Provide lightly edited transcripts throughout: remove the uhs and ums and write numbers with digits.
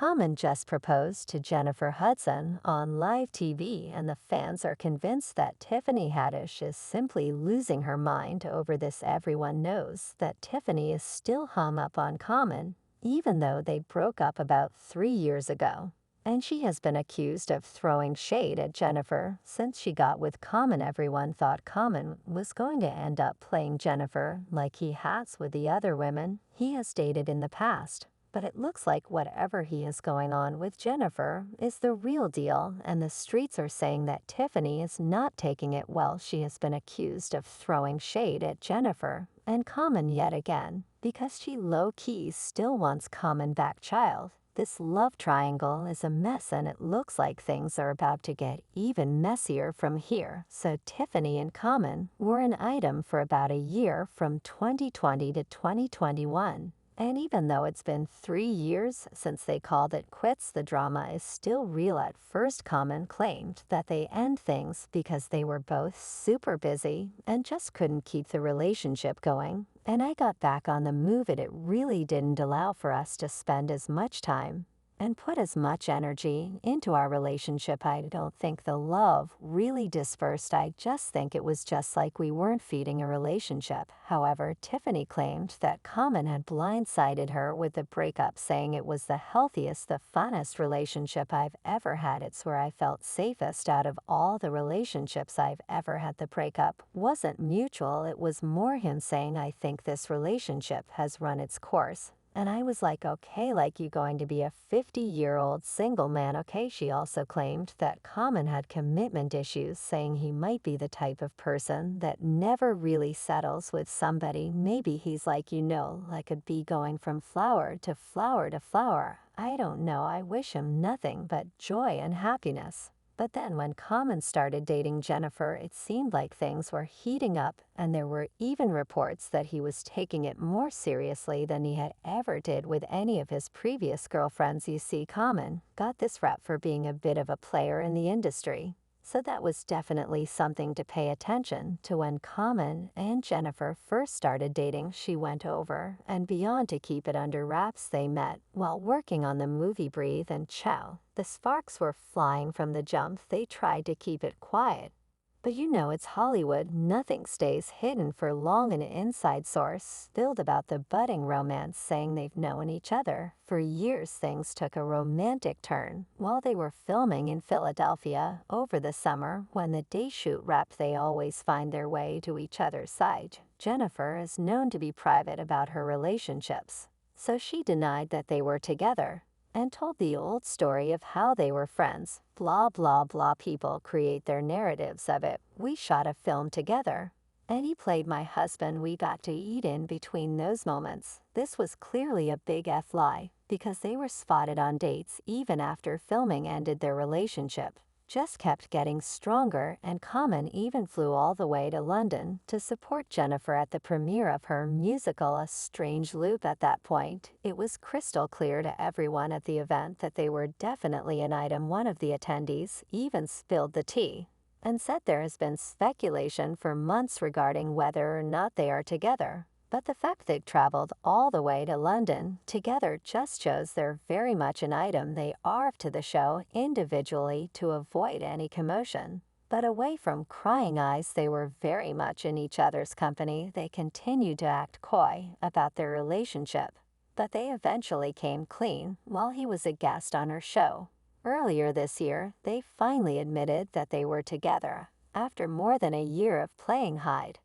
Common just proposed to Jennifer Hudson on live TV, and the fans are convinced that Tiffany Haddish is simply losing her mind over this. Everyone knows that Tiffany is still hung up on Common, even though they broke up about 3 years ago. And she has been accused of throwing shade at Jennifer since she got with Common. Everyone thought Common was going to end up playing Jennifer like he has with the other women he has dated in the past. But it looks like whatever he is going on with Jennifer is the real deal, and the streets are saying that Tiffany is not taking it well. She has been accused of throwing shade at Jennifer and Common yet again because she low-key still wants Common back. Child. This love triangle is a mess, and it looks like things are about to get even messier from here. So Tiffany and Common were an item for about a year from 2020 to 2021. And even though it's been 3 years since they called it quits, the drama is still real. At first, Common claimed that they end things because they were both super busy and just couldn't keep the relationship going. And I got back on the move. It really didn't allow for us to spend as much time and put as much energy into our relationship. I don't think the love really dispersed. I just think it was just like we weren't feeding a relationship. However, Tiffany claimed that Common had blindsided her with the breakup, saying it was the healthiest, the funnest relationship I've ever had. It's where I felt safest out of all the relationships I've ever had. The breakup wasn't mutual. It was more him saying, I think this relationship has run its course. And I was like, okay, like you going to be a 50-year-old single man, okay? She also claimed that Common had commitment issues, saying he might be the type of person that never really settles with somebody. Maybe he's like, like a bee going from flower to flower to flower. I don't know. I wish him nothing but joy and happiness. But then when Common started dating Jennifer, it seemed like things were heating up, and there were even reports that he was taking it more seriously than he had ever did with any of his previous girlfriends. You see, Common got this rap for being a bit of a player in the industry. So that was definitely something to pay attention to. When Common and Jennifer first started dating, she went over and beyond to keep it under wraps. They met while working on the movie Breathe, and chow, the sparks were flying from the jump. They tried to keep it quiet. But it's Hollywood. Nothing stays hidden for long. An inside source spilled about the budding romance, saying they've known each other for years. Things took a romantic turn while they were filming in Philadelphia over the summer. When the day shoot wrapped, they always find their way to each other's side. Jennifer is known to be private about her relationships, so she denied that they were together and told the old story of how they were friends. Blah, blah, blah. People create their narratives of it. We shot a film together, and he played my husband. We got to eat in between those moments. This was clearly a big F lie, because they were spotted on dates even after filming ended. Their relationship just kept getting stronger, and Common even flew all the way to London to support Jennifer at the premiere of her musical A Strange Loop. At that point, it was crystal clear to everyone at the event that they were definitely an item. One of the attendees even spilled the tea and said there has been speculation for months regarding whether or not they are together. But the fact they've traveled all the way to London together just shows they're very much an item. They are to the show individually to avoid any commotion. But away from crying eyes, they were very much in each other's company. They continued to act coy about their relationship, but they eventually came clean while he was a guest on her show. Earlier this year, they finally admitted that they were together after more than a year of playing hide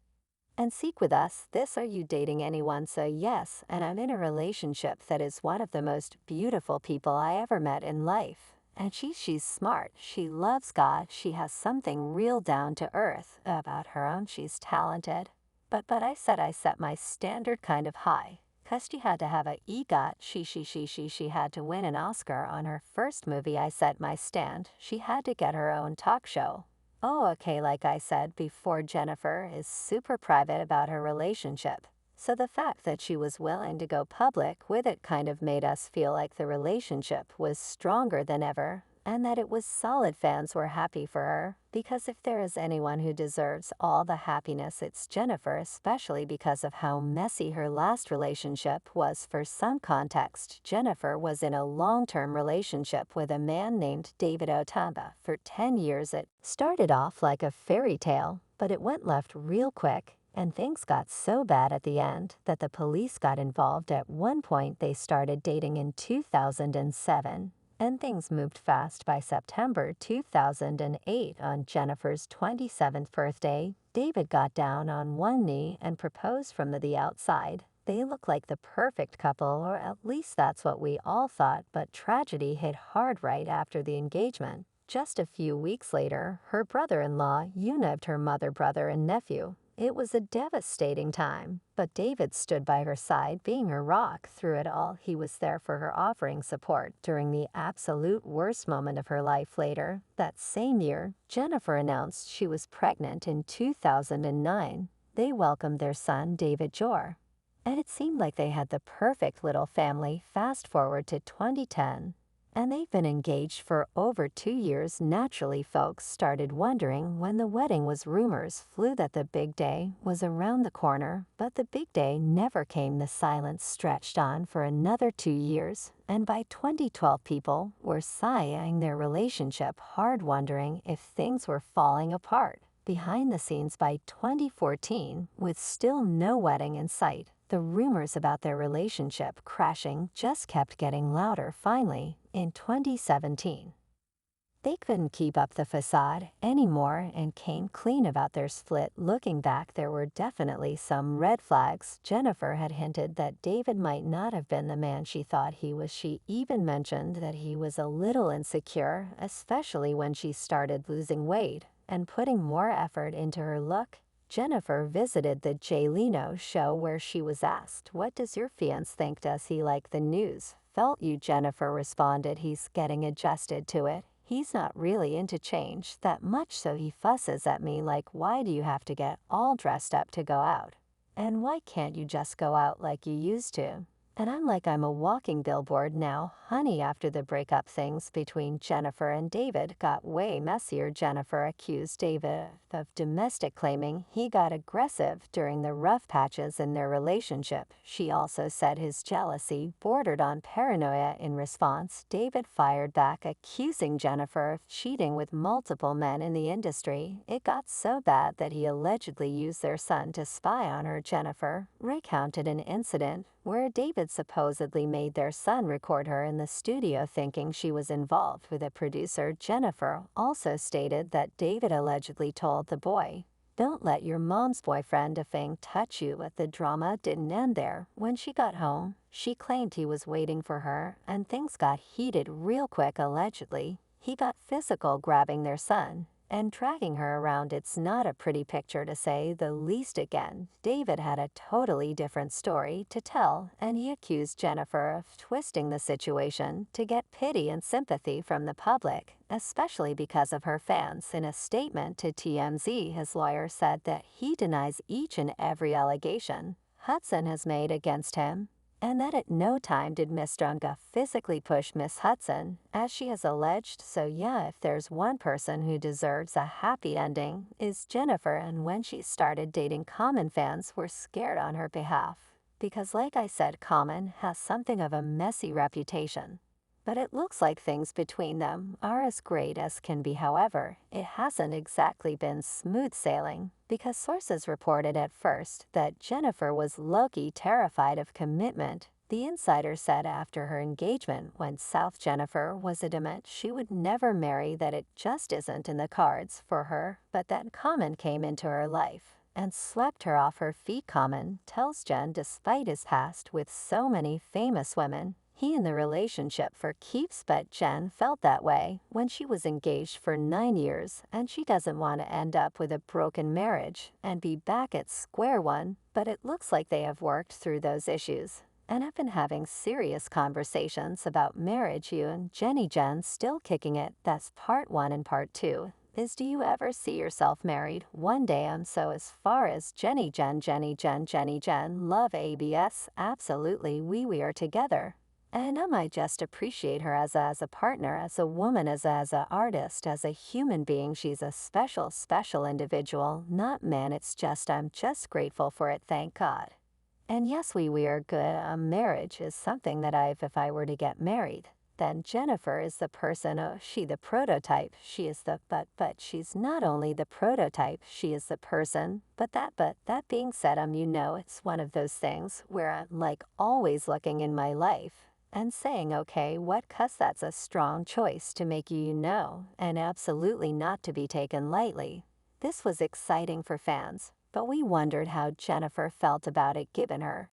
and seek with us. This, are you dating anyone? So yes, and I'm in a relationship that is one of the most beautiful people I ever met in life. And she's smart, she loves God, she has something real down to earth about her own. She's talented. But I set my standard kind of high, 'cause she had to have a EGOT. She had to win an Oscar on her first movie. I set my stand. She had to get her own talk show. Oh, okay, like I said before, Jennifer is super private about her relationship. So the fact that she was willing to go public with it kind of made us feel like the relationship was stronger than ever. and that it was solid fans were happy for her, because if there is anyone who deserves all the happiness, it's Jennifer, especially because of how messy her last relationship was. For some context, Jennifer was in a long-term relationship with a man named David Otamba for 10 years. It started off like a fairy tale, but it went left real quick, and things got so bad at the end that the police got involved. At one point, they started dating in 2007. And things moved fast. By September 2008, on Jennifer's 27th birthday, David got down on one knee and proposed from the outside. They looked like the perfect couple, or at least that's what we all thought, but tragedy hit hard right after the engagement. Just a few weeks later, her brother-in-law eunubbed her mother, brother, and nephew. It was a devastating time, but David stood by her side, being her rock through it all. He was there for her, offering support during the absolute worst moment of her life. Later, that same year, Jennifer announced she was pregnant. In 2009, they welcomed their son, David Jor. And it seemed like they had the perfect little family. Fast forward to 2010. And they've been engaged for over 2 years. Naturally, folks started wondering when the wedding was. Rumors flew that the big day was around the corner, but the big day never came. The silence stretched on for another 2 years, and by 2012 people were sighing their relationship hard, wondering if things were falling apart. Behind the scenes, by 2014, with still no wedding in sight, the rumors about their relationship crashing just kept getting louder. Finally, in 2017, they couldn't keep up the facade anymore and came clean about their split. Looking back, there were definitely some red flags. Jennifer had hinted that David might not have been the man she thought he was. She even mentioned that he was a little insecure, especially when she started losing weight and putting more effort into her look. Jennifer visited the Jay Leno show, where she was asked, "What does your fiancé think? Does he like the news?" "Felt you," Jennifer responded. "He's getting adjusted to it. He's not really into change that much, so he fusses at me like, why do you have to get all dressed up to go out? And why can't you just go out like you used to?" And I'm like, I'm a walking billboard now, honey. After the breakup, things between Jennifer and David got way messier. Jennifer accused David of domestic, claiming he got aggressive during the rough patches in their relationship. She also said his jealousy bordered on paranoia. In response, David fired back, accusing Jennifer of cheating with multiple men in the industry. It got so bad that he allegedly used their son to spy on her. Jennifer recounted an incident where David supposedly made their son record her in the studio, thinking she was involved with a producer. Jennifer also stated that David allegedly told the boy, "Don't let your mom's boyfriend Afang touch you." But the drama didn't end there. When she got home, she claimed he was waiting for her, and things got heated real quick. Allegedly, he got physical, grabbing their son and dragging her around. It's not a pretty picture, to say the least. Again, David had a totally different story to tell, and he accused Jennifer of twisting the situation to get pity and sympathy from the public, especially because of her fans. In a statement to TMZ, his lawyer said that he denies each and every allegation Hudson has made against him, and that at no time did Miss Drunga physically push Miss Hudson, as she has alleged. So yeah, if there's one person who deserves a happy ending, is Jennifer. And when she started dating Common, fans were scared on her behalf, because like I said, Common has something of a messy reputation. But it looks like things between them are as great as can be. However, it hasn't exactly been smooth sailing, because sources reported at first that Jennifer was low-key terrified of commitment. The insider said after her engagement went south, Jennifer was adamant she would never marry, that it just isn't in the cards for her. But then Common came into her life and swept her off her feet. Common tells Jen, despite his past with so many famous women, he in the relationship for keeps. But Jen felt that way when she was engaged for 9 years, and she doesn't want to end up with a broken marriage and be back at square one. But it looks like they have worked through those issues and have been having serious conversations about marriage. You and Jen still kicking it. That's part 1. And part 2 is, do you ever see yourself married one day? So as far as Jenny Jen, love ABS, absolutely, we are together. And I might just appreciate her as a partner, as a woman, as a artist, as a human being. She's a special, special individual. Not man, it's just I'm just grateful for it, thank God. And yes, we are good. Marriage is something that if I were to get married, then Jennifer is the person, she the prototype. She is the, but she's not only the prototype, she is the person. But that being said, it's one of those things where I'm like always looking in my life and saying, okay, what, 'cause that's a strong choice to make and absolutely not to be taken lightly. This was exciting for fans, but we wondered how Jennifer felt about it given her